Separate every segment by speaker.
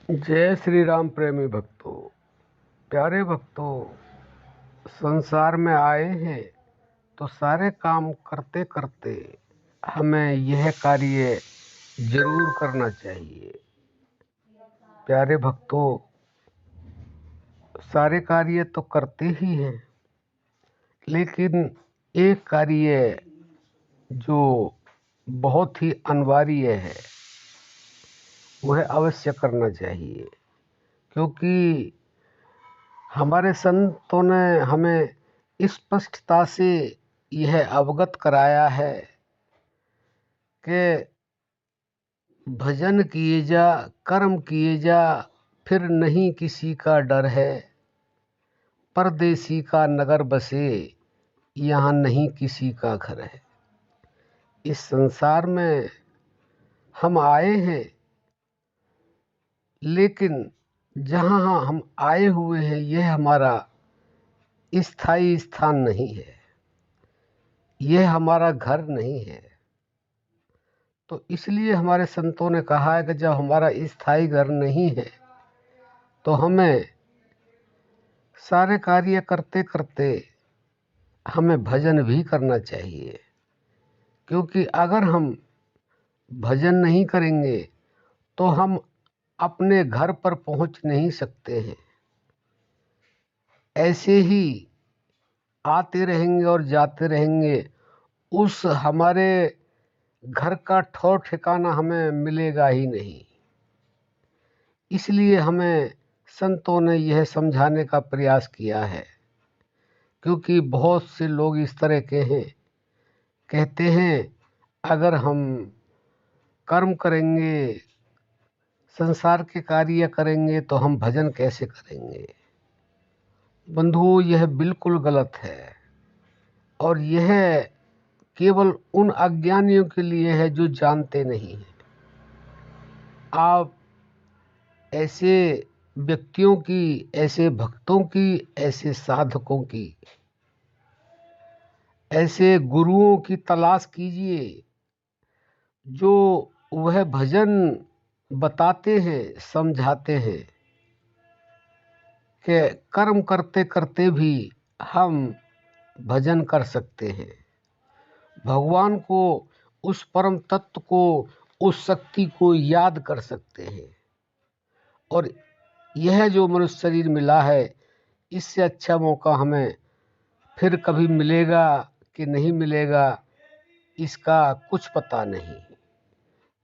Speaker 1: जय श्री राम प्रेमी भक्तों, प्यारे भक्तों। संसार में आए हैं तो सारे काम करते करते हमें यह कार्य जरूर करना चाहिए। प्यारे भक्तों, सारे कार्य तो करते ही हैं, लेकिन एक कार्य जो बहुत ही अनिवार्य है वह अवश्य करना चाहिए, क्योंकि हमारे संतों ने हमें स्पष्टता से यह अवगत कराया है कि भजन किए जा, कर्म किए जा, फिर नहीं किसी का डर है। परदेसी का नगर बसे, यहाँ नहीं किसी का घर है। इस संसार में हम आए हैं, लेकिन जहाँ हम आए हुए हैं यह हमारा स्थायी स्थान नहीं है, यह हमारा घर नहीं है। तो इसलिए हमारे संतों ने कहा है कि जब हमारा स्थायी घर नहीं है तो हमें सारे कार्य करते करते हमें भजन भी करना चाहिए, क्योंकि अगर हम भजन नहीं करेंगे तो हम अपने घर पर पहुंच नहीं सकते हैं। ऐसे ही आते रहेंगे और जाते रहेंगे, उस हमारे घर का ठौर ठिकाना हमें मिलेगा ही नहीं। इसलिए हमें संतों ने यह समझाने का प्रयास किया है, क्योंकि बहुत से लोग इस तरह के हैं, कहते हैं अगर हम कर्म करेंगे, संसार के कार्य करेंगे तो हम भजन कैसे करेंगे। बंधुओं, यह बिल्कुल गलत है, और यह केवल उन अज्ञानियों के लिए है जो जानते नहीं हैं। आप ऐसे व्यक्तियों की, ऐसे भक्तों की, ऐसे साधकों की, ऐसे गुरुओं की तलाश कीजिए जो वह भजन बताते हैं, समझाते हैं कि कर्म करते करते भी हम भजन कर सकते हैं। भगवान को, उस परम तत्व को, उस शक्ति को याद कर सकते हैं। और यह जो मनुष्य शरीर मिला है, इससे अच्छा मौका हमें फिर कभी मिलेगा कि नहीं मिलेगा, इसका कुछ पता नहीं।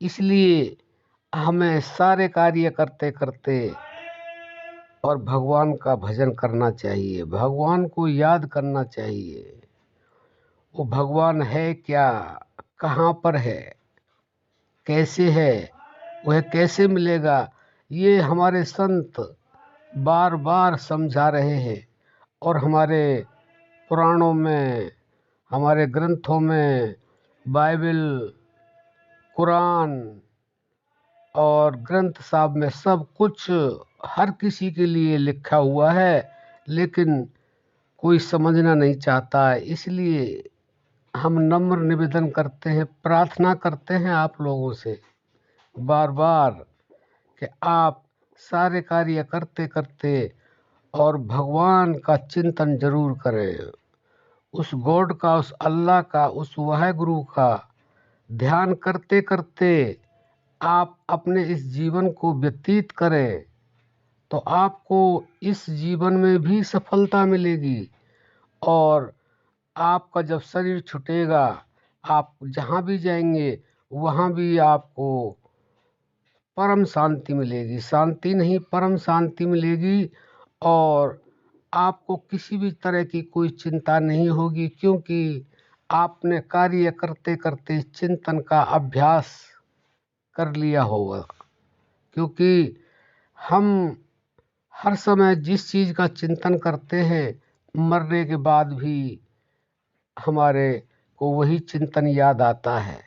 Speaker 1: इसलिए हमें सारे कार्य करते करते और भगवान का भजन करना चाहिए, भगवान को याद करना चाहिए। वो भगवान है क्या, कहाँ पर है, कैसे है, वह कैसे मिलेगा, ये हमारे संत बार बार समझा रहे हैं। और हमारे पुराणों में, हमारे ग्रंथों में, बाइबल, कुरान और ग्रंथ साहब में सब कुछ हर किसी के लिए लिखा हुआ है, लेकिन कोई समझना नहीं चाहता है। इसलिए हम नम्र निवेदन करते हैं, प्रार्थना करते हैं आप लोगों से बार बार कि आप सारे कार्य करते करते और भगवान का चिंतन जरूर करें, उस गॉड का, उस अल्लाह का, उस वाहिगुरु का ध्यान करते करते आप अपने इस जीवन को व्यतीत करें, तो आपको इस जीवन में भी सफलता मिलेगी। और आपका जब शरीर छूटेगा, आप जहाँ भी जाएंगे वहाँ भी आपको परम शांति मिलेगी, शांति नहीं परम शांति मिलेगी। और आपको किसी भी तरह की कोई चिंता नहीं होगी, क्योंकि आपने कार्य करते करते चिंतन का अभ्यास कर लिया होगा। क्योंकि हम हर समय जिस चीज़ का चिंतन करते हैं, मरने के बाद भी हमारे को वही चिंतन याद आता है।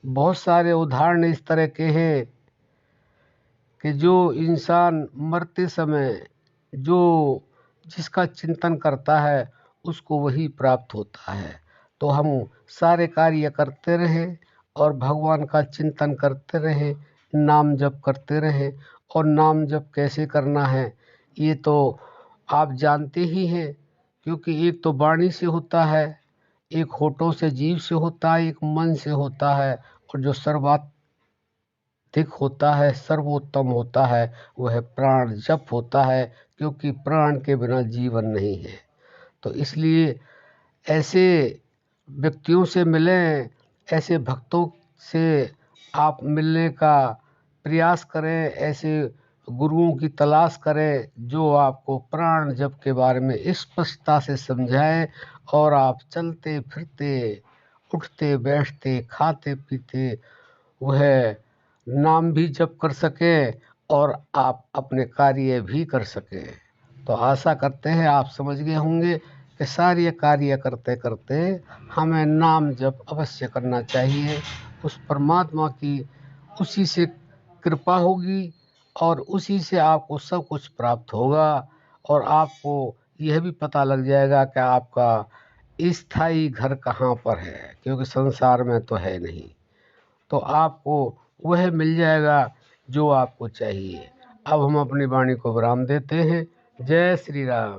Speaker 1: बहुत सारे उदाहरण इस तरह के हैं कि जो इंसान मरते समय जो जिसका चिंतन करता है उसको वही प्राप्त होता है। तो हम सारे कार्य करते रहें और भगवान का चिंतन करते रहें, नाम जप करते रहें, और नाम जप कैसे करना है ये तो आप जानते ही हैं, क्योंकि एक तो वाणी से होता है, एक होठों से, जीभ से होता है, एक मन से होता है, और जो सर्वाधिक होता है, सर्वोत्तम होता है, वह प्राण जप होता है, क्योंकि प्राण के बिना जीवन नहीं है। तो इसलिए ऐसे व्यक्तियों से मिलें, ऐसे भक्तों से आप मिलने का प्रयास करें, ऐसे गुरुओं की तलाश करें जो आपको प्राण जप के बारे में स्पष्टता से समझाएं, और आप चलते फिरते, उठते बैठते, खाते पीते वह नाम भी जप कर सकें और आप अपने कार्य भी कर सकें। तो आशा करते हैं आप समझ गए होंगे कि सारे कार्य करते करते हमें नाम जप अवश्य करना चाहिए। उस परमात्मा की उसी से कृपा होगी और उसी से आपको सब कुछ प्राप्त होगा, और आपको यह भी पता लग जाएगा कि आपका स्थायी घर कहाँ पर है, क्योंकि संसार में तो है नहीं। तो आपको वह मिल जाएगा जो आपको चाहिए। अब हम अपनी वाणी को विराम देते हैं। जय श्री राम।